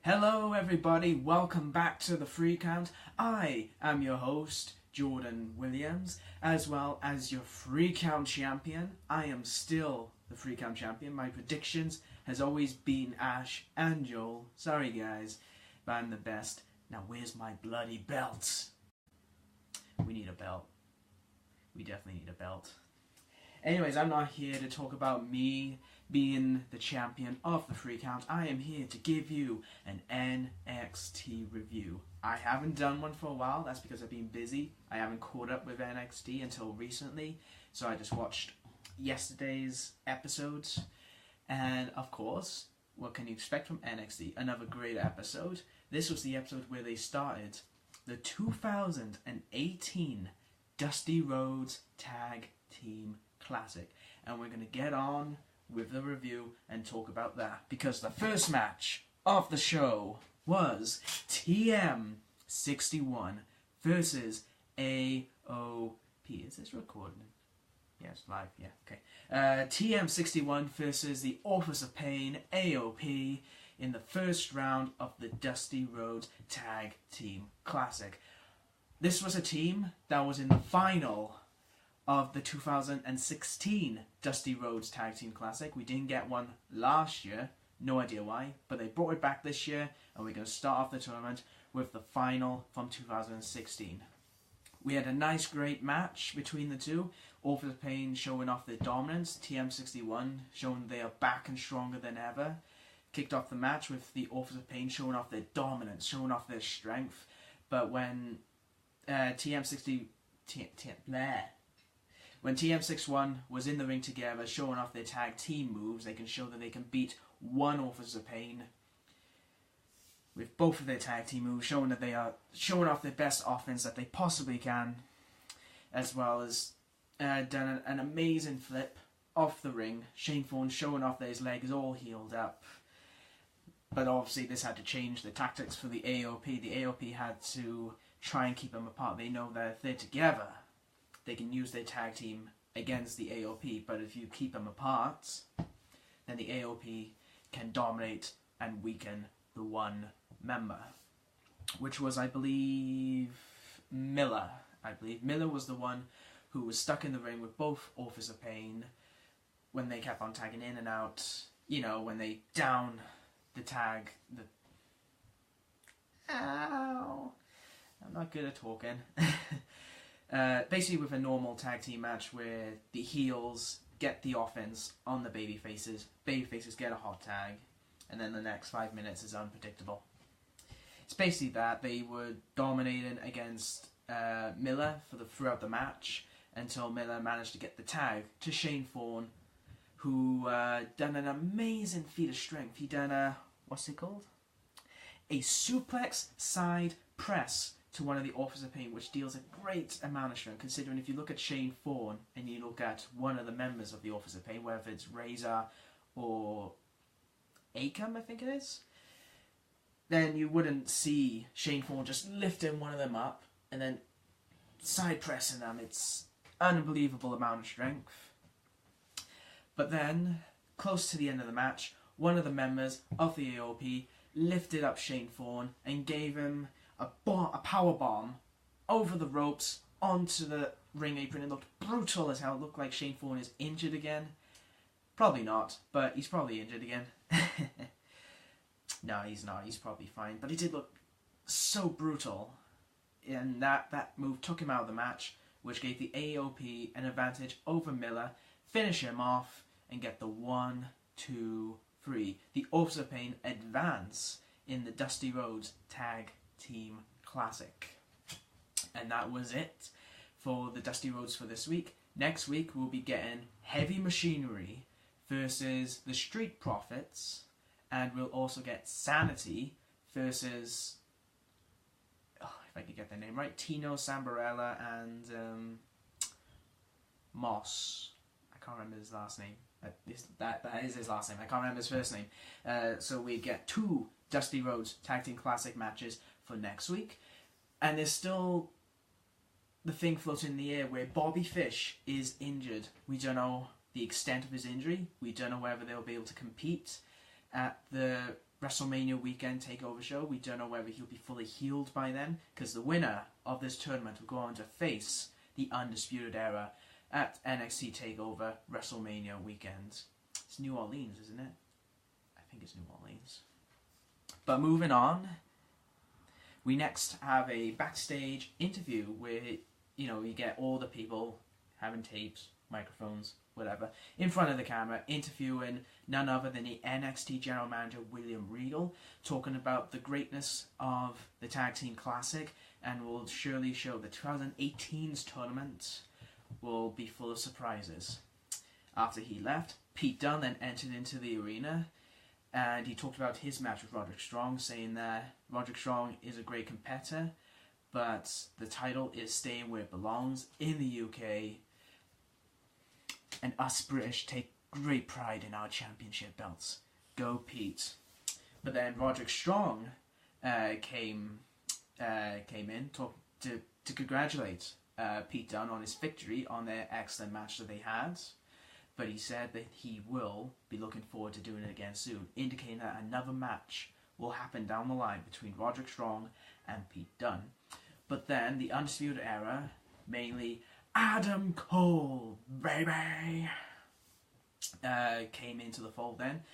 Hello everybody, welcome back to the Free Count. I am your host, Jordan Williams, as well as your Free Count champion. I am still the Free Count champion. My predictions has always been Ash and Joel. Sorry guys, but I'm the best. Now where's my bloody belt? We need a belt. We definitely need a belt. Anyways, I'm not here to talk about me being the champion of the Free Count. I am here to give you an NXT review. I haven't done one for a while. That's because I've been busy. I haven't caught up with NXT until recently. So I just watched yesterday's episodes. And of course, what can you expect from NXT? Another great episode. This was the episode where they started the 2018 Dusty Rhodes Tag Team Classic. And we're going to get on with the review and talk about that, because the first match of the show was TM61 versus AOP. Is this recording? Yes, live, yeah, okay. TM61 versus the Authors of Pain, AOP, in the first round of the Dusty Rhodes Tag Team Classic. This was a team that was in the final of the 2016 Dusty Rhodes Tag Team Classic. We didn't get one last year, no idea why, but they brought it back this year, and we're going to start off the tournament with the final from 2016. We had a nice, great match between the two. Authors of Pain showing off their dominance, TM61 showing they are back and stronger than ever. Kicked off the match with the Authors of Pain showing off their dominance, showing off their strength, but when when TM61 was in the ring together, showing off their tag team moves, they can show that they can beat one Authors of Pain with both of their tag team moves, showing that they are showing off their best offense that they possibly can, as well as done an amazing flip off the ring. Shane Thorne showing off that his leg is all healed up. But obviously this had to change the tactics for the AOP. The AOP had to try and keep them apart. They know that if they're together, they can use their tag team against the AOP, but if you keep them apart, then the AOP can dominate and weaken the one member, which was, I believe, Miller. Miller was the one who was stuck in the ring with both Authors of Pain when they kept on tagging in and out, you know, when they down the tag. Ow! I'm not good at talking. Basically with a normal tag team match where the heels get the offense on the babyfaces get a hot tag, and then the next 5 minutes is unpredictable. It's basically that. They were dominating against Miller throughout the match until Miller managed to get the tag to Shane Thorne, who done an amazing feat of strength. He done a, what's it called? A suplex side press to one of the Authors of Pain, which deals a great amount of strength, considering if you look at Shane Thorne and you look at one of the members of the Authors of Pain, whether it's Razor or Akam, I think it is, then you wouldn't see Shane Thorne just lifting one of them up and then side pressing them. It's unbelievable amount of strength. But then, close to the end of the match, one of the members of the AOP lifted up Shane Thorne and gave him a power bomb over the ropes onto the ring apron. It looked brutal as hell. It looked like Shane Thorne is injured again. Probably not, but he's probably injured again. No, he's not. He's probably fine. But it did look so brutal. And that move took him out of the match, which gave the AOP an advantage over Miller, finish him off, and get the 1, 2, 3. The Authors of Pain advance in the Dusty Rhodes Tag Team Classic. And that was it for the Dusty Rhodes for this week. Next week we'll be getting Heavy Machinery versus the Street Profits, and we'll also get Sanity versus, if I could get their name right, Tino Sambarella and Moss. I can't remember his last name. That is his last name. I can't remember his first name. So we get 2 Dusty Rhodes Tag Team Classic matches for next week. And there's still the thing floating in the air where Bobby Fish is injured. We don't know the extent of his injury. We don't know whether they'll be able to compete at the WrestleMania weekend takeover show. We don't know whether he'll be fully healed by then, because the winner of this tournament will go on to face the Undisputed Era at NXT takeover WrestleMania weekend. It's New Orleans, isn't it? I think it's New Orleans. But moving on, we next have a backstage interview where, you know, you get all the people having tapes, microphones, whatever, in front of the camera, interviewing none other than the NXT General Manager William Regal, talking about the greatness of the Tag Team Classic, and will surely show the 2018's tournament will be full of surprises. After he left, Pete Dunne then entered into the arena, and he talked about his match with Roderick Strong, saying that Roderick Strong is a great competitor, but the title is staying where it belongs in the UK, and us British take great pride in our championship belts. Go Pete. But then Roderick Strong came in to congratulate Pete Dunne on his victory on their excellent match that they had. But he said that he will be looking forward to doing it again soon, indicating that another match will happen down the line between Roderick Strong and Pete Dunne. But then the Undisputed Era, mainly Adam Cole, baby, came into the fold then,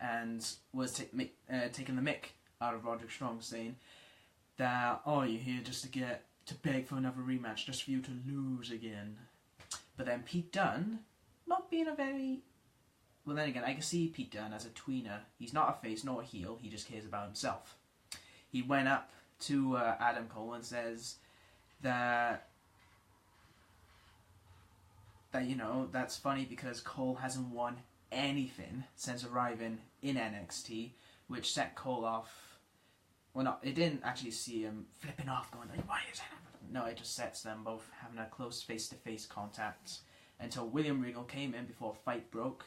and was taking the mick out of Roderick Strong, saying that, oh, you're here just to beg for another rematch, just for you to lose again. But then Pete Dunne, not being a very... Well, then again, I can see Pete Dunne as a tweener. He's not a face, nor a heel, he just cares about himself. He went up to Adam Cole and says that, you know, that's funny because Cole hasn't won anything since arriving in NXT, which set Cole off. Well, no, it didn't actually see him flipping off, going like, why is that happening? No, it just sets them both having a close face-to-face contact until William Regal came in before a fight broke.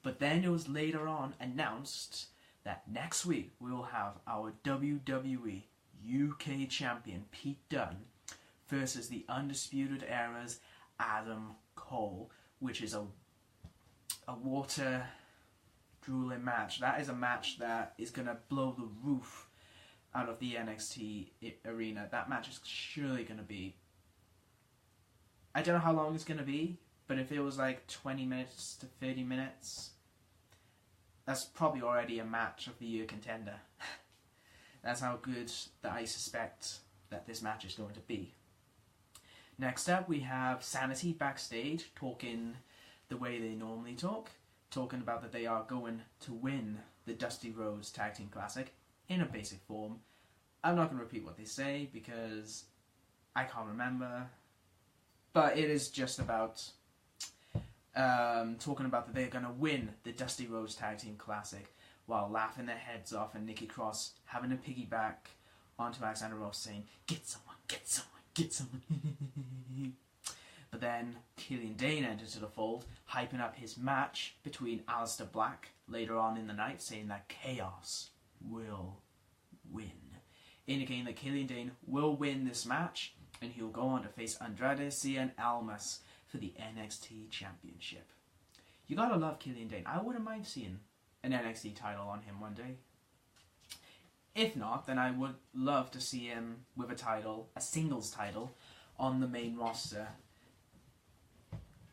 But then it was later on announced that next week we will have our WWE UK Champion Pete Dunne versus the Undisputed Era's Adam Cole, which is a water-drooling match. That is a match that is going to blow the roof out of the NXT arena. That match is surely going to be... I don't know how long it's going to be, but if it was like 20 minutes to 30 minutes, that's probably already a match of the year contender. That's how good that I suspect that this match is going to be. Next up, we have Sanity backstage, talking the way they normally talk, talking about that they are going to win the Dusty Rhodes Tag Team Classic in a basic form. I'm not going to repeat what they say because I can't remember, but it is just about talking about that they're going to win the Dusty Rhodes Tag Team Classic while laughing their heads off, and Nikki Cross having to piggyback onto Alexander Ross saying, get someone, get someone, get someone. But then Killian Dane entered to the fold, hyping up his match between Aleister Black later on in the night, saying that Chaos will win, indicating that Killian Dane will win this match, and he'll go on to face Andrade Cien Almas for the NXT Championship. You gotta love Killian Dane. I wouldn't mind seeing an NXT title on him one day. If not, then I would love to see him with a title, a singles title, on the main roster.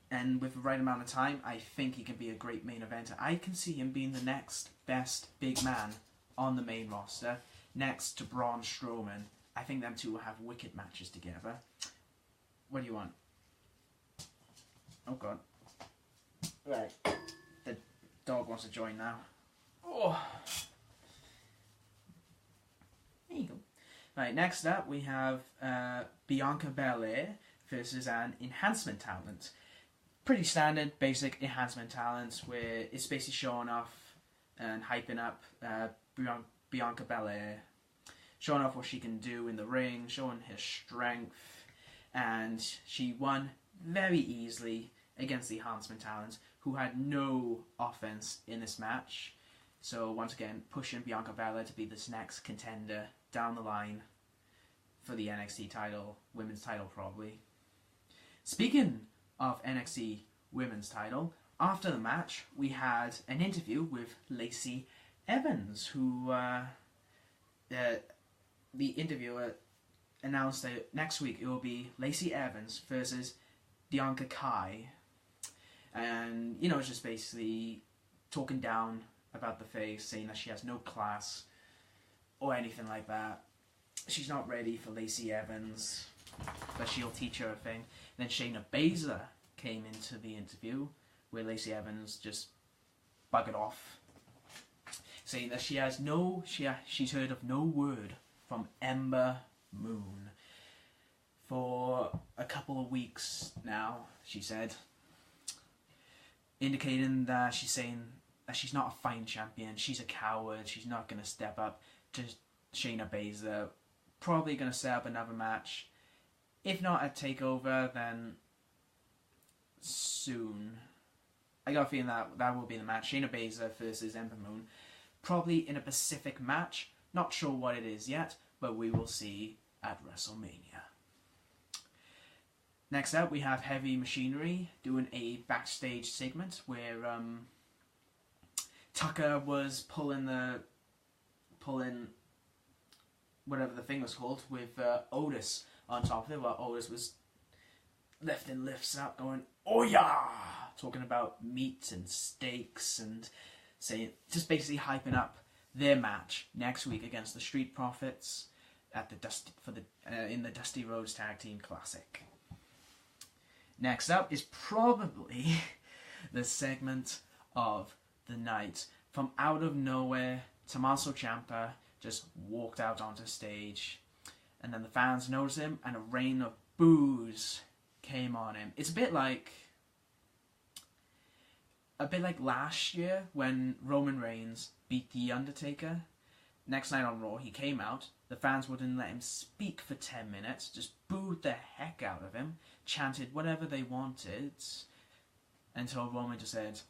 And with the right amount of time, I think he can be a great main eventer. I can see him being the next best big man on the main roster, next to Braun Strowman. I think them two will have wicked matches together. What do you want? Oh god. Right. The dog wants to join now. Oh. There you go. Right, next up we have Bianca Belair versus an enhancement talent. Pretty standard, basic enhancement talent where it's basically showing off and hyping up Bianca Belair, showing off what she can do in the ring, showing her strength, and she won very easily against the enhancement talent, who had no offense in this match. So once again, pushing Bianca Belair to be this next contender down the line for the NXT title, women's title probably. Speaking of NXT women's title, after the match we had an interview with Lacey Evans, who the interviewer announced that next week it will be Lacey Evans versus Bianca Kai. And, you know, it's just basically talking down about the face, saying that she has no class or anything like that. She's not ready for Lacey Evans, but she'll teach her a thing. And then Shayna Baszler came into the interview, where Lacey Evans just buggered off, saying that she's heard of no word from Ember Moon for a couple of weeks now, she said, indicating that she's saying that she's not a fine champion, she's a coward, she's not going to step up to Shayna Baszler, probably going to set up another match, if not at TakeOver, then soon. I got a feeling that will be the match, Shayna Baszler versus Ember Moon, probably in a Pacific match, not sure what it is yet, but we will see at WrestleMania. Next up, we have Heavy Machinery doing a backstage segment where Tucker was pulling whatever the thing was called with Otis on top of it, while Otis was lifting lifts up, going, "Oh yeah!" talking about meat and steaks and saying, just basically hyping up their match next week against the Street Profits at in the Dusty Rhodes Tag Team Classic. Next up is probably the segment of the night. From out of nowhere, Tommaso Ciampa just walked out onto stage, and then the fans noticed him, and a rain of boos came on him. It's a bit like last year when Roman Reigns beat The Undertaker. Next night on Raw, he came out. The fans wouldn't let him speak for 10 minutes, just booed the heck out of him, chanted whatever they wanted, until Roman just said,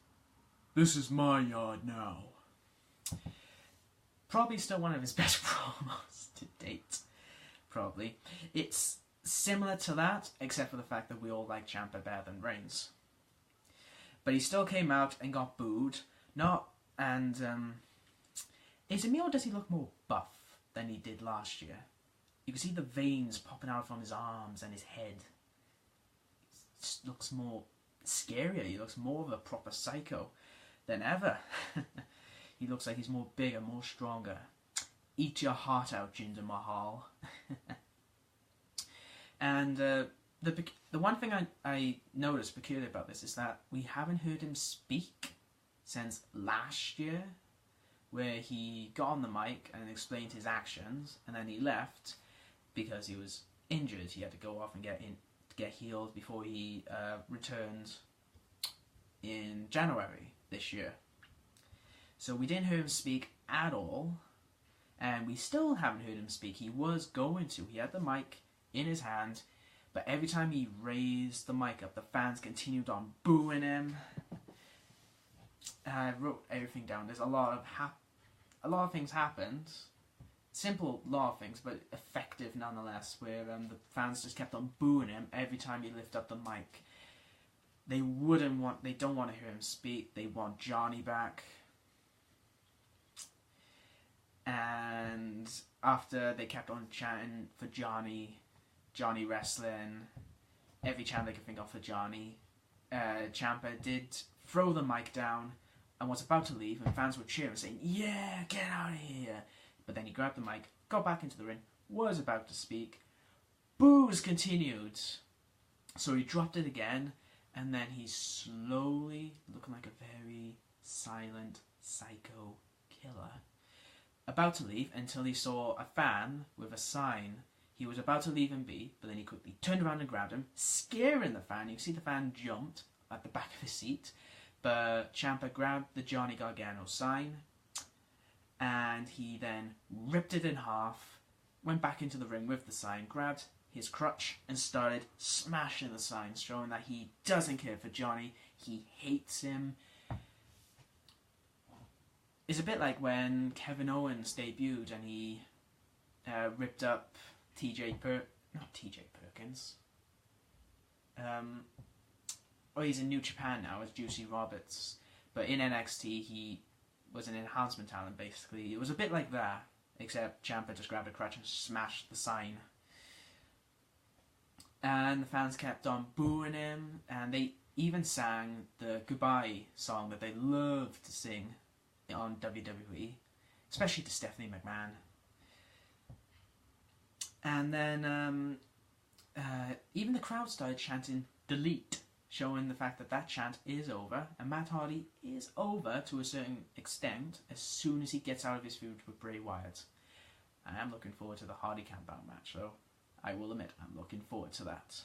"This is my yard now." Probably still one of his best promos to date. Probably. It's similar to that, except for the fact that we all like Ciampa better than Reigns. But he still came out and got booed. Is it me or does he look more buff than he did last year? You can see the veins popping out from his arms and his head. He just looks more scarier. He looks more of a proper psycho than ever. He looks like he's more bigger, more stronger. Eat your heart out, Jinder Mahal. And the one thing I noticed peculiar about this is that we haven't heard him speak since last year, where he got on the mic and explained his actions, and then he left because he was injured. He had to go off and get healed before he returned in January this year. So we didn't hear him speak at all, and we still haven't heard him speak. He was going to. He had the mic in his hand, but every time he raised the mic up, the fans continued on booing him. I wrote everything down. There's a lot of things happened. Simple lot of things, but effective nonetheless, where the fans just kept on booing him every time he lifted up the mic. They don't want to hear him speak. They want Johnny back. And after they kept on chanting for Johnny wrestling, every chant they could think of for Johnny, Ciampa did throw the mic down and was about to leave, and fans were cheering, saying, "Yeah, get out of here." But then he grabbed the mic, got back into the ring, was about to speak. Boos continued. So he dropped it again, and then he's slowly, looking like a very silent psycho killer, about to leave until he saw a fan with a sign. He was about to leave him be, but then he quickly turned around and grabbed him, scaring the fan. You can see the fan jumped at the back of his seat, but Ciampa grabbed the Johnny Gargano sign, and he then ripped it in half, went back into the ring with the sign, grabbed his crutch, and started smashing the sign, showing that he doesn't care for Johnny, he hates him. It's a bit like when Kevin Owens debuted and he ripped up not TJ Perkins. He's in New Japan now as Juicy Roberts. But in NXT, he was an enhancement talent, basically. It was a bit like that, except Ciampa just grabbed a crutch and smashed the sign. And the fans kept on booing him, and they even sang the goodbye song that they love to sing on WWE, especially to Stephanie McMahon. And then even the crowd started chanting "Delete," showing the fact that that chant is over, and Matt Hardy is over to a certain extent as soon as he gets out of his feud with Bray Wyatt. I am looking forward to the Hardy Countdown match, though. I will admit, I'm looking forward to that.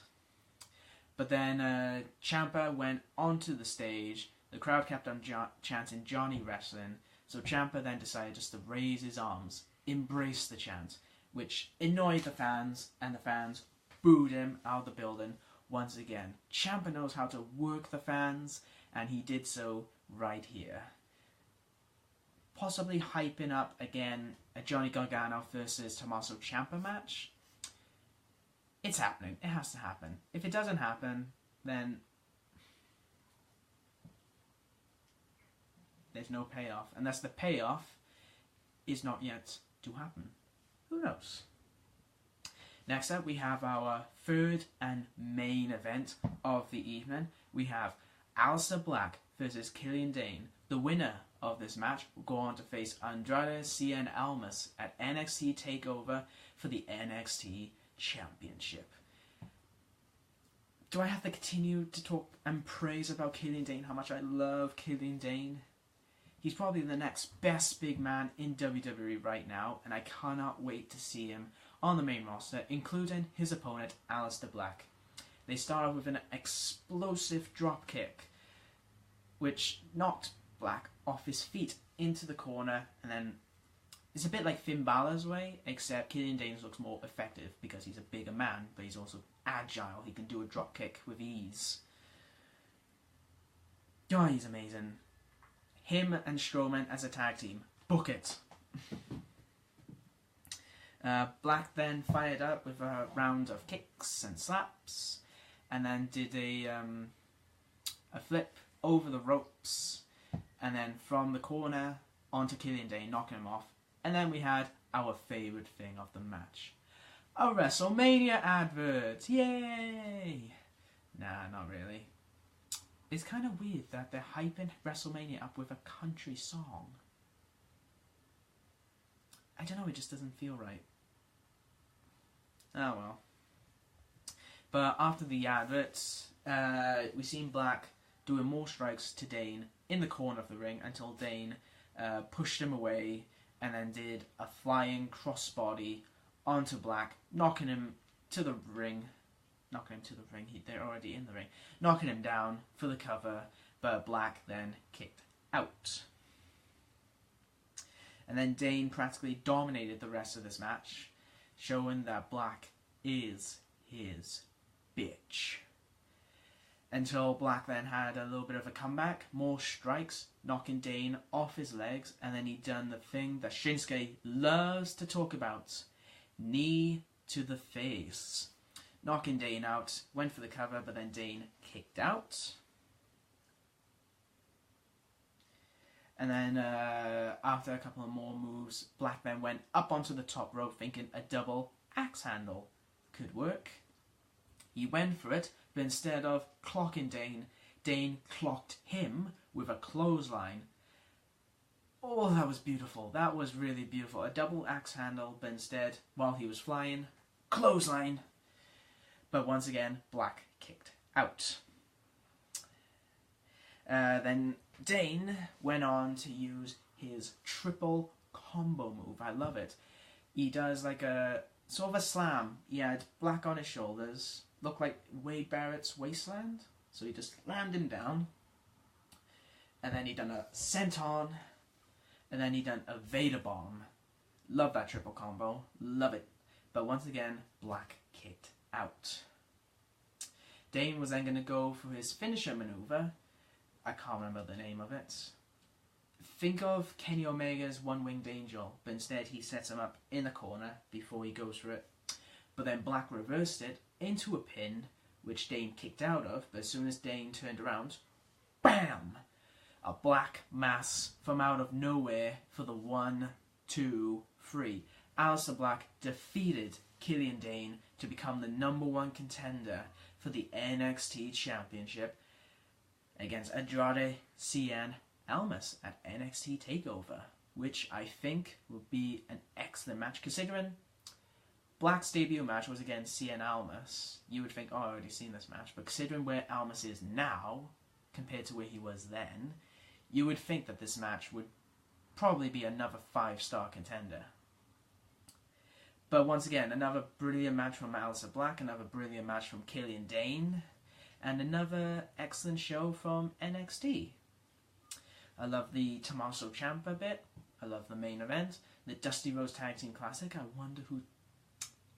But then Ciampa went onto the stage. The crowd kept on chanting Johnny Wrestling, so Ciampa then decided just to raise his arms, embrace the chant, which annoyed the fans, and the fans booed him out of the building once again. Ciampa knows how to work the fans, and he did so right here. Possibly hyping up again a Johnny Gargano versus Tommaso Ciampa match. It's happening. It has to happen. If it doesn't happen, then there's no payoff. Unless the payoff is not yet to happen. Who knows? Next up, we have our third and main event of the evening. We have Aleister Black versus Killian Dane. The winner of this match will go on to face Andrade Cien Almas at NXT TakeOver for the NXT Championship. Do I have to continue to talk and praise about Killian Dane, how much I love Killian Dane? He's probably the next best big man in WWE right now, and I cannot wait to see him on the main roster, including his opponent, Aleister Black. They start off with an explosive drop kick, which knocked Black off his feet into the corner, and then it's a bit like Finn Balor's way, except Killian Dane looks more effective because he's a bigger man, but he's also agile. He can do a drop kick with ease. Oh, he's amazing. Him and Strowman as a tag team. Book it. Black then fired up with a round of kicks and slaps, and then did a flip over the ropes, and then from the corner onto Killian Dane, knocking him off. And then we had our favourite thing of the match. A WrestleMania advert! Yay! Nah, not really. It's kind of weird that they're hyping WrestleMania up with a country song. I don't know, it just doesn't feel right. Oh well. But after the adverts, we seen Black doing more strikes to Dane in the corner of the ring until Dane pushed him away and then did a flying crossbody onto Black, knocking him to the ring. They're already in the ring. Knocking him down for the cover, but Black then kicked out. And then Dane practically dominated the rest of this match, showing that Black is his bitch. Until Black then had a little bit of a comeback, more strikes, knocking Dane off his legs, and then he done the thing that Shinsuke loves to talk about. Knee to the face. Knocking Dane out, went for the cover, but then Dane kicked out. And then after a couple of more moves, Black then went up onto the top rope thinking a double axe handle could work. He went for it, but instead of clocking Dane, Dane clocked him with a clothesline. Oh, that was beautiful. That was really beautiful. A double axe handle, but instead, while he was flying, clothesline. But once again, Black kicked out. Then Dane went on to use his triple combo move. I love it. He does like a sort of a slam. He had Black on his shoulders. Looked like Wade Barrett's waistland. So he just slammed him down. And then he done a senton. And then he done a Vader bomb. Love that triple combo. Love it. But once again, Black kicked out. Dane was then going to go for his finisher maneuver. I can't remember the name of it. Think of Kenny Omega's One-Winged Angel, but instead he sets him up in the corner before he goes for it. But then Black reversed it into a pin, which Dane kicked out of, but as soon as Dane turned around, BAM! A black mass from out of nowhere for the 1, 2, 3. Aleister Black defeated Killian Dane to become the #1 contender for the NXT Championship against Andrade Cien Almas at NXT TakeOver, which I think will be an excellent match, considering Black's debut match was against Cien Almas. You would think, oh, I've already seen this match, but considering where Almas is now compared to where he was then, you would think that this match would probably be another 5-star contender. But once again, another brilliant match from Aleister Black, another brilliant match from Killian Dane, and another excellent show from NXT. I love the Tommaso Ciampa bit. I love the main event. The Dusty Rhodes Tag Team Classic. I wonder who...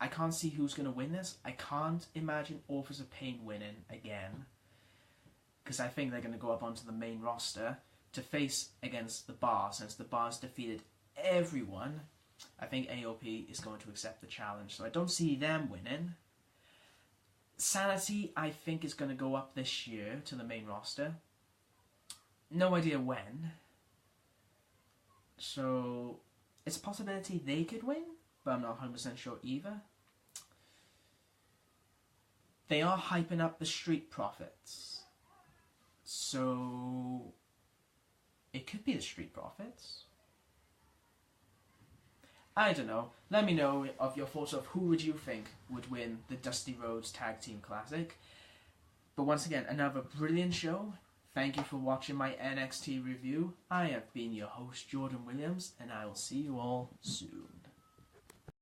I can't see who's going to win this. I can't imagine Authors of Pain winning again, because I think they're going to go up onto the main roster to face against the Bar, since the Bar's defeated everyone. I think AOP is going to accept the challenge, so I don't see them winning. Sanity, I think, is going to go up this year to the main roster. No idea when. So, it's a possibility they could win, but I'm not 100% sure either. They are hyping up the Street Profits. So, it could be the Street Profits. I don't know. Let me know of your thoughts of who would you think would win the Dusty Rhodes Tag Team Classic. But once again, another brilliant show. Thank you for watching my NXT review. I have been your host, Jordan Williams, and I will see you all soon.